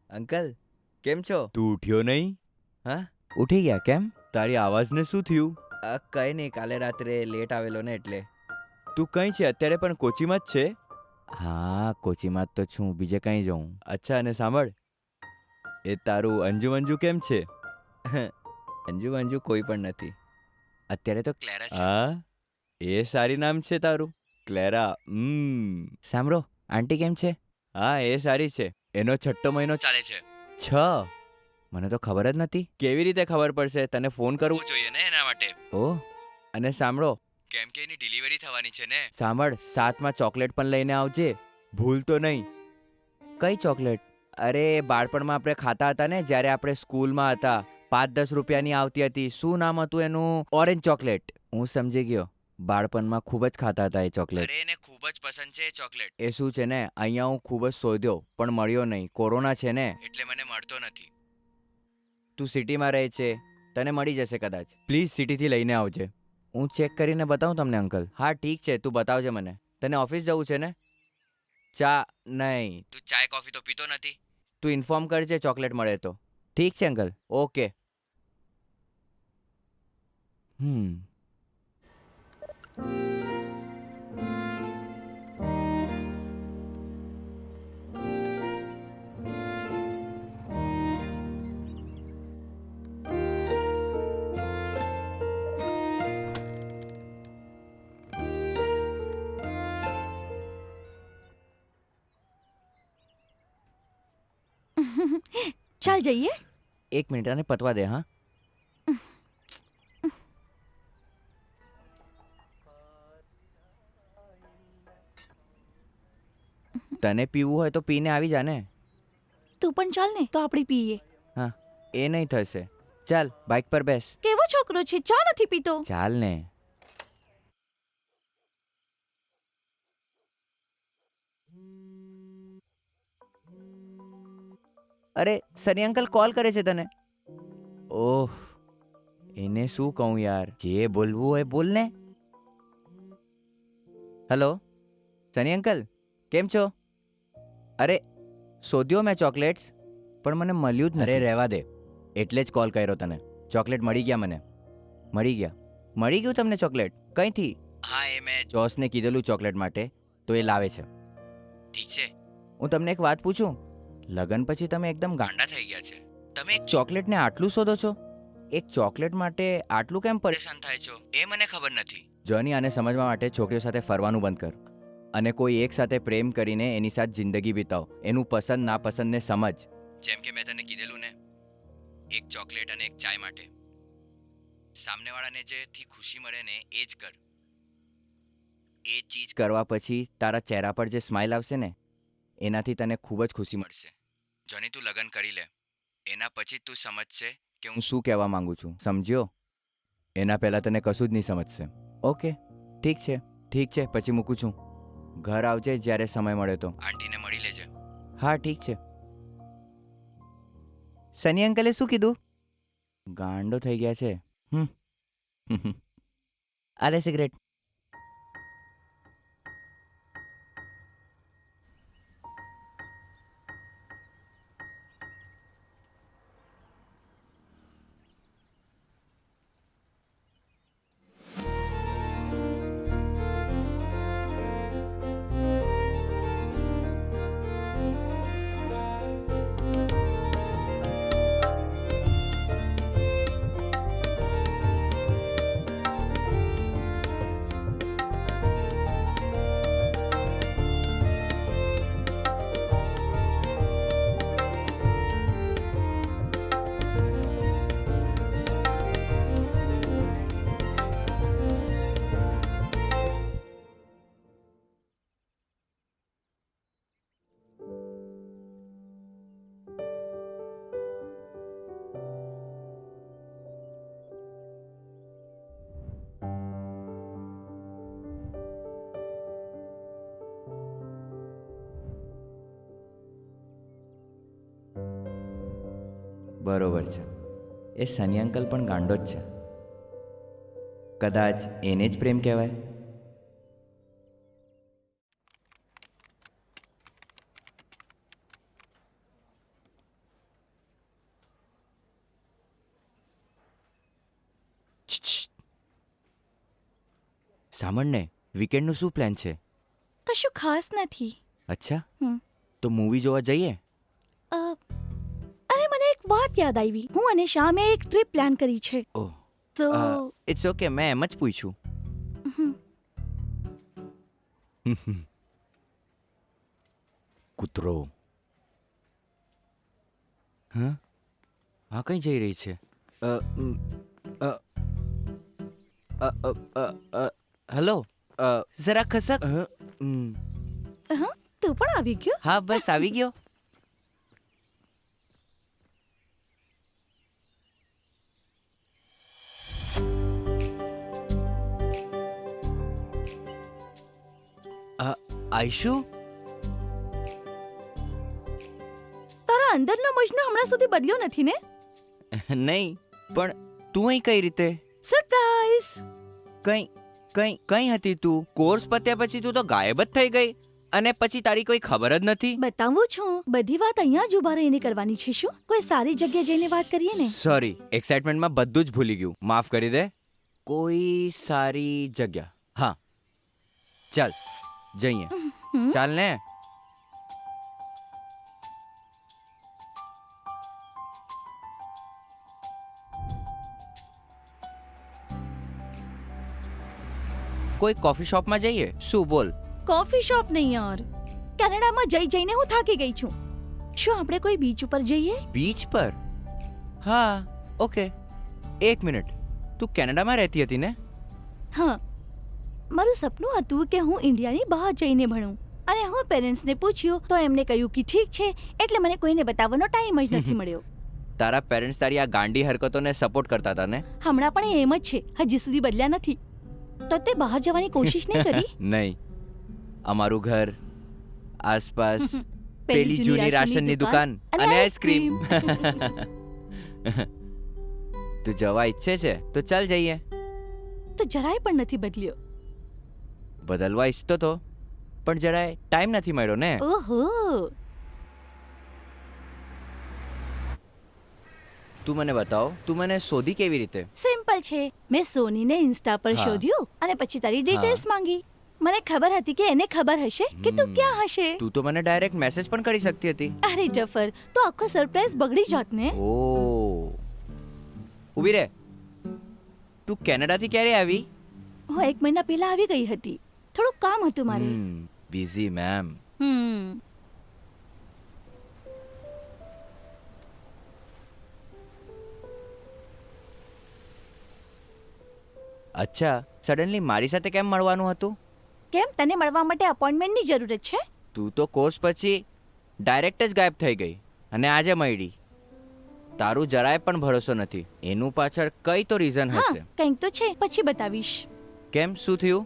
Uncle, કેમ છો? તું ઉઠ્યો નહીં? હા. ઉઠી ગયા કેમ? તારી આવાજને શું થયું? કઈ નહીં, કાલે રાત્રે લેટ આવેલો ને એટલે. તું કઈ છે અત્યારે? પણ કોચીમાં જ છે? હા, કોચીમાં જ તો છું, બીજે કઈ જઉં? અચ્છા, અને સાંભળ, એ તારું અંજુ અંજુ કેમ છે? અંજુ અંજુ કોઈ પણ નથી. અત્યારે તો ક્લેરા છે. હા, એ સારી નામ છે તારું, ક્લેરા. સાંભળો, આંટી કેમ છે? હા, એ સારી છે. એનો 6ઠ્ઠો મહિનો ચાલે છે. 6? મને તો ખબર જ નથી. કેવી રીતે ખબર પડશે? તને ફોન કરવો જોઈએ ને એના માટે. ઓહ. અને સાંભળો, કેમ કે એની ડિલિવરી થવાની છે ને. સાંભળ, 7માં ચોકલેટ પણ લઈને આવજે. ભૂલતો નહીં. કઈ ચોકલેટ? અરે, બાળપણમાં આપણે ખાતા હતા ને, જ્યારે આપણે સ્કૂલમાં હતા. 5-10 રૂપિયાની આવતી હતી. શું નામ હતું એનું? Orange chocolate. હું સમજી ગયો. બાળપણમાં ખૂબ જ ખાતા હતા એ ચોકલેટ. અરે, એને ખૂબ જ પસંદ છે એ ચોકલેટ. એ શું છે ને, અહીંયા હું ખૂબ જ શોધ્યો પણ મળ્યો નહીં. કોરોના છે ને, એટલે મને મળતો નથી. તું સિટીમાં રહે છે, તને મળી જશે કદાચ. પ્લીઝ સિટીથી લઈને આવજે. હું ચેક કરીને બતાવું તમને અંકલ. હા ઠીક છે, તું બતાવજે મને. તને ઓફિસ જવું છે ને? ચા નહીં. તું ચાય કોફી તો પીતો નથી. તું ઇન્ફોર્મ કરજે ચોકલેટ મળે તો. ઠીક છે અંકલ, ઓકે. ચાલ જઈએ. એક મિનિટ, આને પતવા દે. હા, તને પીવું હોય તો પીને આવી જા ને. તું પણ ચાલ ને તો આપણે પીએ. હા, એ નહીં થશે. ચાલ, બાઇક પર બેસ. કેવો છોકરો છે, ચા નથી પીતો. ચાલ ને. અરે, સની અંકલ કોલ કરે છે તને. ઓહ, એને શું કહું યાર? જે બોલવું હોય બોલ ને. હેલો, સની અંકલ, કેમ છો? અરે, શોધ્યો મેં ચોકલેટ્સ, પણ મને મળ્યું જ નથી. અરે રહેવા દે, એટલે જ કોલ કર્યો તને. ચોકલેટ મળી ગયા મને. મળી ગયા. મળી ગયું તમને ચોકલેટ? કઈથી? હા, એ મેં. જોસને કીધેલું ચોકલેટ માટે, તો એ લાવે છે. ઠીક છે. હું તમને એક વાત પૂછું? લગન પછી તમે એકદમ ગાંડા થઈ ગયા છે. તમે એક ચોકલેટને આટલું શોધો છો? એક ચોકલેટ માટે આટલું કેમ પરેશાન થાય છો એ મને ખબર નથી. જોની, આને સમજવા માટે છોકરીઓ સાથે ફરવાનું બંધ કર અને કોઈ એક સાથે પ્રેમ કરીને એની સાથે જિંદગી વિતાવ. એનું પસંદ નાપસંદને સમજ. જેમ કે મેં તને કીધેલું ને, એક ચોકલેટ અને એક ચાય માટે સામનેવાળાને જેથી ખુશી મળે ને એ જ કર. એ ચીજ કરવા પછી તારા ચહેરા પર જે સ્માઇલ આવશે ને, એનાથી તને ખૂબ જ ખુશી મળશે. જોની, તું લગ્ન કરી લે, એના પછી તું સમજશે કે હું શું કહેવા માંગુ છું, સમજ્યો? એના પહેલાં તને કશું જ નહીં સમજશે. ઓકે, ઠીક છે, ઠીક છે, પછી મૂકું છું. ઘર આવજે જ્યારે સમય મળે તો. આંટીને મળી લેજે. હા ઠીક છે. સની અંકલે શું કીધું? ગાંડો થઈ ગયા છે. આલે સિગરેટ. બરોબર છે. એ સની અંકલ પણ ગાંડો જ છે. કદાચ એને જ પ્રેમ કહેવાય. સાંભળ ને, વીકેન્ડનું શું પ્લાન છે? કશું ખાસ નથી. અચ્છા, હમ. તો મૂવી જોવા જઈએ? અ, અરે મને એક વાત યાદ આવી. હું અને શ્યામે એક ટ્રીપ પ્લાન કરી છે. ઓહ, તો ઇટ્સ ઓકે, મેં એમ જ પૂછ્યું. હમ, કૂતરો. હા, આ કઈ જઈ રહી છે? હેલો, જરા ખસક. હા, તું પણ આવી ગયો. હા, બસ આવી ગયો. આઈશુ, તારા અંદરનો મજનુ હમણાં સુધી બદલ્યો નથી ને? નહીં, પણ તું અહીં કઈ રીતે? સરપ્રાઈઝ. કઈ કઈ કઈ હતી તું? કોર્સ પત્યા પછી તું તો ગાયબ જ થઈ ગઈ, અને પછી તારી કોઈ ખબર જ નથી. બતાવું છું. બધી વાત અહીંયા જ ઉભા રહીને કરવાની છે. શું કોઈ સારી જગ્યાએ જઈને વાત કરીએ ને? સોરી, એક્સાઇટમેન્ટમાં બધું જ ભૂલી ગયું. માફ કરી દે. કોઈ સારી જગ્યા. હા, ચાલ જઈએ. હમ. ચાલ ને. કોઈ કોફી શોપમાં જઈએ. શું બોલ? કોફી શોપ નહીં યાર. કેનેડામાં જઈને હું થાકી ગઈ છું. શું આપણે કોઈ બીચ ઉપર જઈએ? બીચ પર? હા, ઓકે. એક મિનિટ, તું કેનેડામાં રહેતી હતી ને? હા, મારું સપનું હતું કે હું ઇન્ડિયાની બહાર જઈને ભણું, અને હું પેરેન્ટ્સને પૂછ્યું તો એમને કહ્યું કે ઠીક છે, એટલે મને કોઈને બતાવવાનો ટાઈમ જ નથી મળ્યો. તારા પેરેન્ટ્સ તારી આ ગાંડી હરકતોને સપોર્ટ કરતા હતા ને? હમણાં પણ એ એમ જ છે, હજી સુધી બદલ્યા નથી. તો તે બહાર જવાની કોશિશ નહીં કરી? નહીં. અમારું ઘર, આસપાસ પેલી જૂની રાશનની દુકાન અને આઈસ્ક્રીમ. તું જવા ઈચ્છે છે તો ચાલ જઈએ. તો જરાય પણ નથી બદલ્યો. બદલવા ઈચ્છતો તો, પણ જરાય ટાઈમ નથી મળ્યો ને. ઓહો, તું મને બતાવ, તું મને શોધી કેવી રીતે? સિમ્પલ છે. મેં સોનીને ઇન્સ્ટા પર હા. શોધ્યું અને પછી તારી ડિટેલ્સ માંગી. મને ખબર હતી કે એને ખબર હશે કે તું ક્યાં હશે. તું તો મને ડાયરેક્ટ મેસેજ પણ કરી શકતી હતી. અરે જફર, તો આખો સરપ્રાઈઝ બગડી જાત ને. ઓ, ઊભી રે. તું કેનેડાથી ક્યારે આવી? હું 1 મહિના પહેલા આવી ગઈ હતી. થોડું કામ હતું મારે. Busy ma'am. હમ. અચ્છા, સડનલી મારી સાથે કેમ મળવાનું હતું? કેમ, તને મળવા માટે અપોઇન્ટમેન્ટની જરૂરત છે? તું તો કોર્સ પછી ડાયરેક્ટ જ ગાયબ થઈ ગઈ, અને આજે મળી. તારું જરાય પણ ભરોસો નથી. એનું પાછળ કઈ તો રીઝન હા, હશે. કંઈક તો છે, પછી બતાવીશ. કેમ, શું થયું?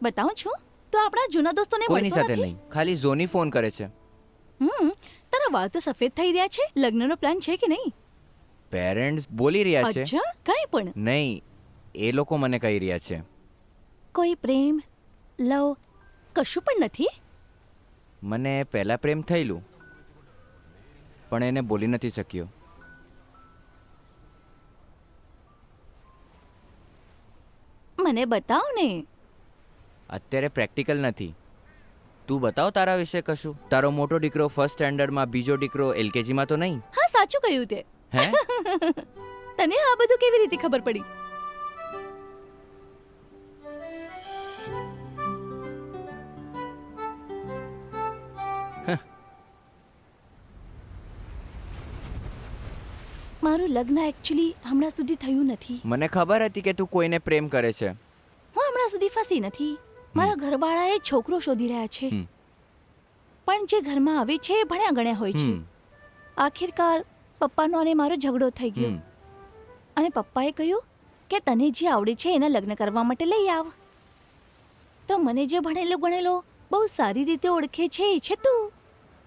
બતાવું છું. તો આપણા જૂના દોસ્તોને કોઈની મળતો સાથે નથી? નહીં, ખાલી ઝોની ફોન કરે છે. તારા વાળ તો સફેદ થઈ રહ્યા છે. લગ્નનો પ્લાન છે કે નહીં? પેરેન્ટ્સ બોલી રહ્યા છે. અચ્છા, કઈ પણ? નહીં, એ લોકો મને કહી રહ્યા છે. કોઈ પ્રેમ, લવ, કશું પણ નથી? મને પહેલા પ્રેમ થયેલું, પણ એને બોલી નથી શક્યો. મને બતાવ ને. અત્યારે પ્રેક્ટિકલ નથી. તું બતાવ તારા વિશે કશું. તારો મોટો દીકરો ફર્સ્ટ સ્ટેન્ડર્ડમાં, બીજો દીકરો એલકેજીમાં તો નહીં? હા, સાચું કહ્યું તે. હે? તને આ બધું કેવી રીતે ખબર પડી? મારું લગ્ન એકચ્યુઅલી હમણાં સુધી થયું નથી. મને ખબર હતી કે તું કોઈને પ્રેમ કરે છે. હું હમણાં સુધી ફસી નથી. મારા ઘરવાળાએ છોકરો શોધી રહ્યા છે. હમ. પણ જે ઘરમાં આવે છે એ ભણ્યા ગણ્યા હોય છે. હમ. આખિરકાર પપ્પાનો અને મારો ઝઘડો થઈ ગયો, હમ. અને પપ્પાએ કહ્યું કે તને જે આવડે છે એના લગ્ન કરવા માટે લઈ આવ. તો મને જે ભણેલો ગણેલો બહુ સારી રીતે ઓળખે છે એ છે તું.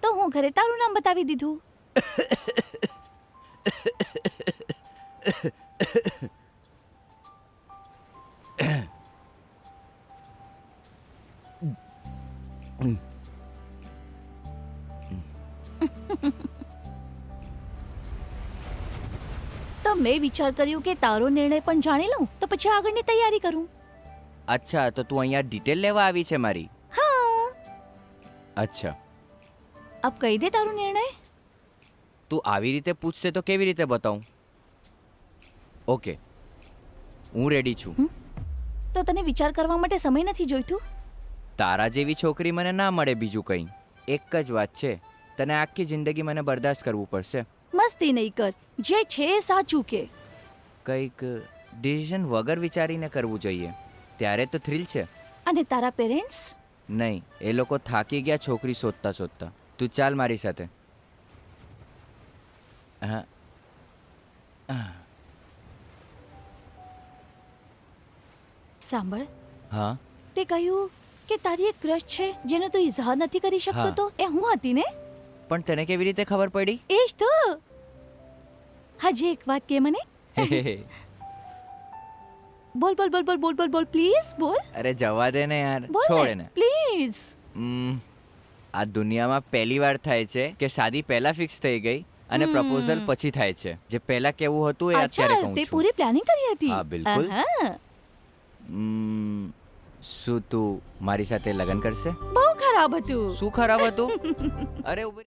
તો હું ઘરે તારું નામ બતાવી દીધું. તો મેં વિચાર કર્યું કે તારો નિર્ણય પણ જાણી લઉં તો પછી આગળની તૈયારી કરું. અચ્છા તો તું અહીંયા ડિટેલ લેવા આવી છે મારી? હા, અચ્છા, અબ કહી દે તારો નિર્ણય. તું આવી રીતે પૂછશે તો કેવી રીતે બતાવું? ઓકે, હું રેડી છું. તો તને વિચાર કરવા માટે સમય નથી જોઈતું? તારા જેવી છોકરી મને ના મળે બીજું કંઈ. એક જ વાત છે, તને આખી જિંદગી મને બરદાસ્ત કરવું પડશે. મસ્તી નહીં કર, જે છે એ સાચું કે. કંઈક ડિસિઝન વગર વિચારીને કરવું જોઈએ, ત્યારે તો થ્રિલ છે. અને તારા પેરેન્ટ્સ? નહીં, એ લોકો થાકી ગયા છોકરી શોધતા શોધતા. તું ચાલ મારી સાથે. હા સાંભળ, હા તે કહ્યું કે તારી એક ક્રશ છે જેનો તું ઇઝહાર નથી કરી શકતો. હા. તો એ હું હતી ને? પણ તને કેવી રીતે ખબર પડી? એ જ તો. હજી એક વાત કે મને. બોલ બોલ બોલ બોલ બોલ બોલ બોલ પ્લીઝ બોલ. અરે જવા દે ને યાર, બોલ છોડ ને એને. પ્લીઝ. આ દુનિયામાં પહેલી વાર થાય છે કે શાદી પહેલા ફિક્સ થઈ ગઈ અને પ્રપોઝલ પછી થાય છે. જે પહેલા કેવું હતું એ અત્યારે અચ્છા, કહું તે છું. પૂરી પ્લાનિંગ કરી હતી. હા, બિલકુલ. આહા, શું તું મારી સાથે લગ્ન કરશે? બહુ ખરાબ હતું. શું ખરાબ હતું? અરે ઉભી